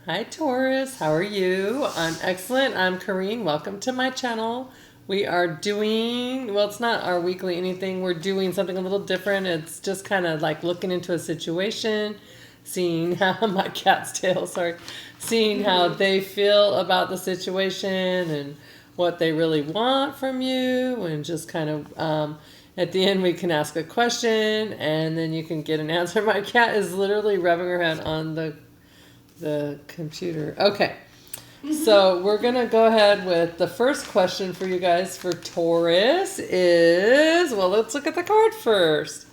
Hi Taurus, how are you? I'm excellent. I'm Kareen. Welcome to my channel. We are doing, well, it's not our weekly anything. We're doing something a little different. It's just kind of like looking into a situation, seeing how, my cat's tail, sorry, seeing how they feel about the situation and what they really want from you, and just kind of, at the end we can ask a question and then you can get an answer. My cat is literally rubbing her head on the computer. Okay. So we're going to go ahead with the first question for you guys for Taurus is, well, let's look at the card first.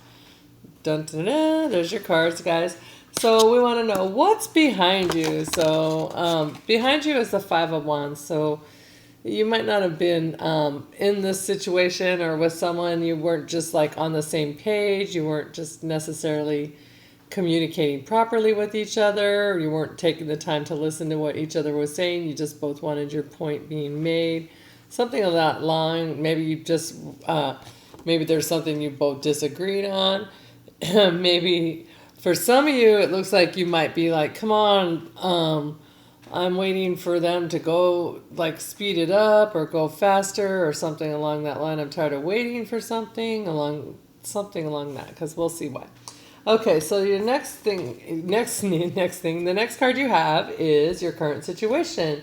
Dun, dun, dun. There's your cards, guys. So we want to know what's behind you. So behind you is the Five of Wands. So you might not have been in this situation or with someone. You weren't just like on the same page. You weren't just necessarily communicating properly with each other. You weren't taking the time to listen to what each other was saying. You just both wanted your point being made. Something of that line. Maybe you just, maybe there's something you both disagreed on. Maybe for some of you, it looks like you might be like, come on, I'm waiting for them to go, like, speed it up or go faster or something along that line. I'm tired of waiting for something along that, because we'll see why. Okay, so your the next card you have is your current situation.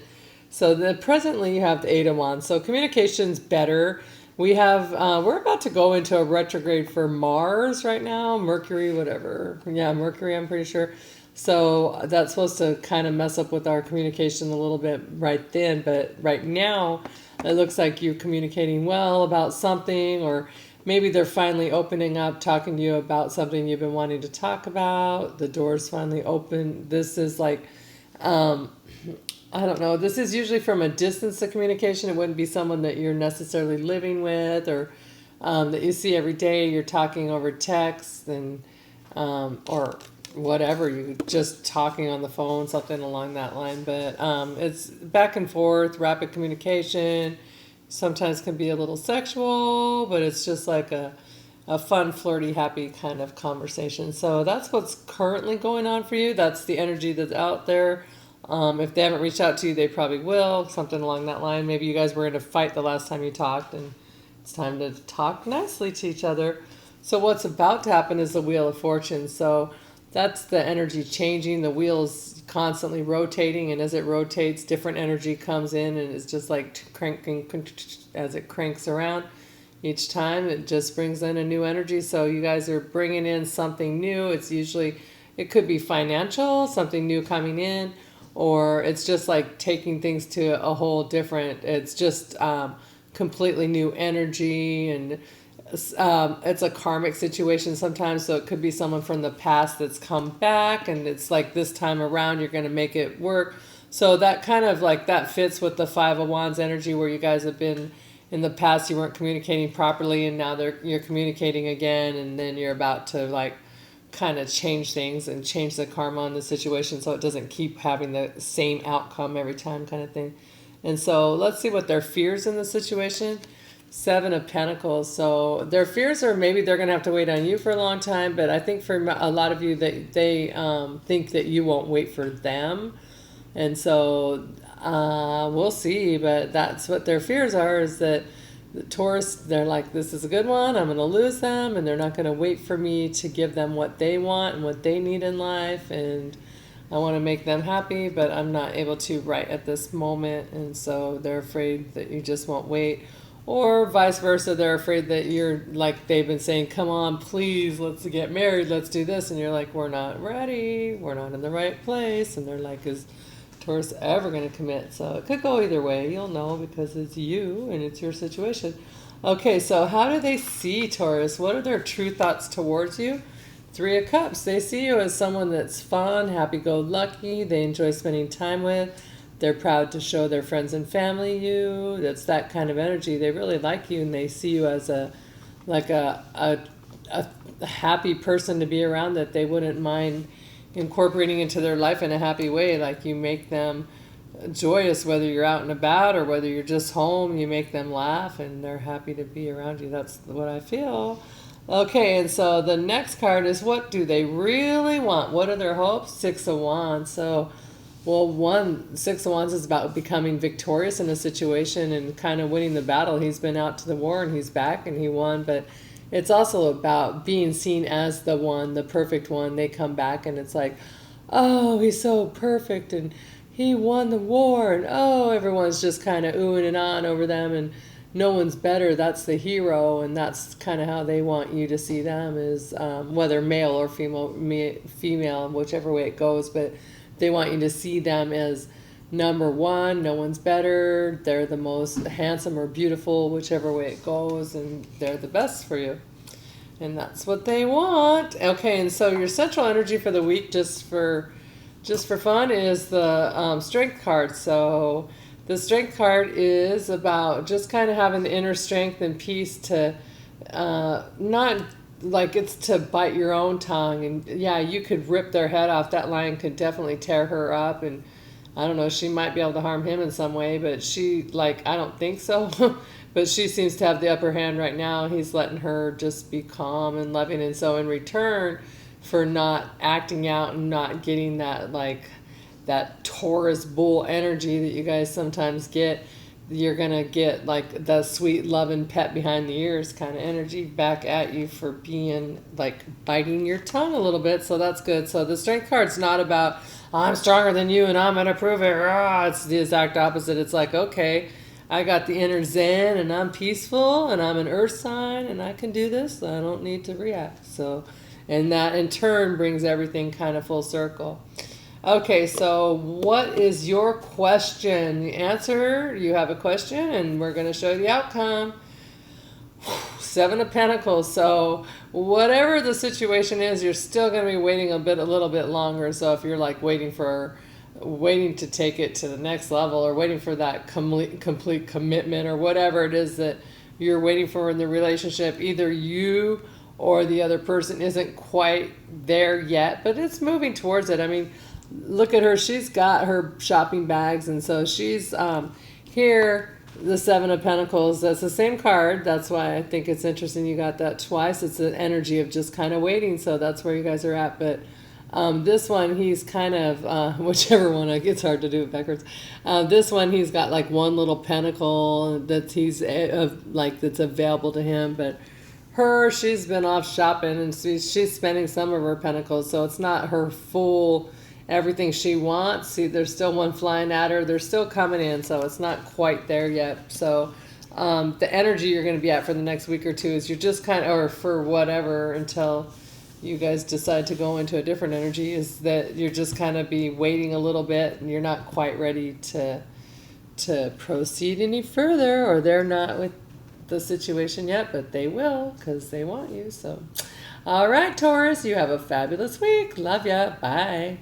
So presently you have the Eight of Wands. So communication's better. We have, we're about to go into a retrograde for Mars right now, Mercury, whatever. Yeah, Mercury, I'm pretty sure. So that's supposed to kind of mess up with our communication a little bit right then. But right now, it looks like you're communicating well about something, or maybe they're finally opening up, talking to you about something you've been wanting to talk about. The door's finally open. This is like, I don't know. This is usually from a distance of communication. It wouldn't be someone that you're necessarily living with, or that you see every day. You're talking over text and or whatever. You just talking on the phone, something along that line. But it's back and forth, rapid communication. Sometimes can be a little sexual, but it's just like a fun, flirty, happy kind of conversation. So that's what's currently going on for you. That's the energy that's out there. If they haven't reached out to you, they probably will. Something along that line. Maybe you guys were in a fight the last time you talked, and it's time to talk nicely to each other. So what's about to happen is the Wheel of Fortune. So that's the energy changing. The wheel's constantly rotating, and as it rotates, different energy comes in, and it's just like cranking as it cranks around. Each time it just brings in a new energy. So you guys are bringing in something new. It's usually, it could be financial, something new coming in, or it's just like taking things to a whole different, it's just completely new energy. And it's a karmic situation sometimes, so it could be someone from the past that's come back, and it's like this time around you're going to make it work. So that kind of like, that fits with the Five of Wands energy, where you guys have been in the past, you weren't communicating properly, and now you're communicating again, and then you're about to like kind of change things and change the karma in the situation, so it doesn't keep having the same outcome every time, kind of thing. And so let's see what their fears in the situation. Seven of Pentacles. So their fears are maybe they're going to have to wait on you for a long time, but I think for a lot of you, they think that you won't wait for them. And so we'll see, but that's what their fears are, is that the Taurus, they're like, this is a good one, I'm going to lose them, and they're not going to wait for me to give them what they want and what they need in life, and I want to make them happy, but I'm not able to right at this moment, and so they're afraid that you just won't wait. Or vice versa, they're afraid that you're like, they've been saying, come on, please, let's get married, let's do this. And you're like, we're not ready, we're not in the right place. And they're like, is Taurus ever going to commit? So it could go either way. You'll know, because it's you and it's your situation. Okay, so how do they see Taurus? What are their true thoughts towards you? Three of Cups. They see you as someone that's fun, happy-go-lucky, they enjoy spending time with. They're proud to show their friends and family you. That's that kind of energy. They really like you, and they see you as a happy person to be around, that they wouldn't mind incorporating into their life in a happy way. Like, you make them joyous, whether you're out and about or whether you're just home. You make them laugh, and they're happy to be around you. That's what I feel. Okay, and so the next card is, what do they really want? What are their hopes? Six of Wands. So Well, one, Six of Wands is about becoming victorious in a situation and kind of winning the battle. He's been out to the war and he's back and he won, but it's also about being seen as the one, the perfect one. They come back and it's like, oh, he's so perfect and he won the war, and oh, everyone's just kind of oohing and on over them, and no one's better. That's the hero, and that's kind of how they want you to see them, is whether male or female, whichever way it goes, but they want you to see them as number one. No one's better. They're the most handsome or beautiful, whichever way it goes, and they're the best for you. And that's what they want. Okay, and so your central energy for the week, just for fun, is the strength card. So the strength card is about just kind of having the inner strength and peace to not like it's to bite your own tongue. And yeah, you could rip their head off. That lion could definitely tear her up, and I don't know, she might be able to harm him in some way, but she, like, I don't think so. But she seems to have the upper hand right now. He's letting her just be calm and loving. And so in return for not acting out and not getting that, like, that Taurus bull energy that you guys sometimes get, you're going to get, like, the sweet loving pet behind the ears kind of energy back at you for being, like, biting your tongue a little bit. So that's good. So the strength card's not about, I'm stronger than you and I'm going to prove it. It's the exact opposite. It's like, okay, I got the inner zen and I'm peaceful and I'm an earth sign and I can do this. I don't need to react. So, and that in turn brings everything kind of full circle. Okay, so what is your question? The answer, you have a question and we're going to show you the outcome. Seven of Pentacles. So whatever the situation is, you're still going to be waiting a little bit longer. So if you're like waiting to take it to the next level, or waiting for that complete commitment, or whatever it is that you're waiting for in the relationship, either you or the other person isn't quite there yet, but it's moving towards it. I mean, look at her. She's got her shopping bags, and so she's here. The Seven of Pentacles, that's the same card. That's why I think it's interesting you got that twice. It's an energy of just kind of waiting, so that's where you guys are at. But this one, he's kind of, whichever one, it's hard to do it backwards. This one, he's got like one little pentacle that he's like that's available to him. But her, she's been off shopping and she's spending some of her pentacles, so it's not her full everything she wants. See, there's still one flying at her. They're still coming in, so it's not quite there yet. So the energy you're going to be at for the next week or two is you're just kind of, or for whatever, until you guys decide to go into a different energy, is that you're just kind of be waiting a little bit and you're not quite ready to proceed any further, or they're not with the situation yet, but they will because they want you. So all right, Taurus, you have a fabulous week. Love ya. Bye.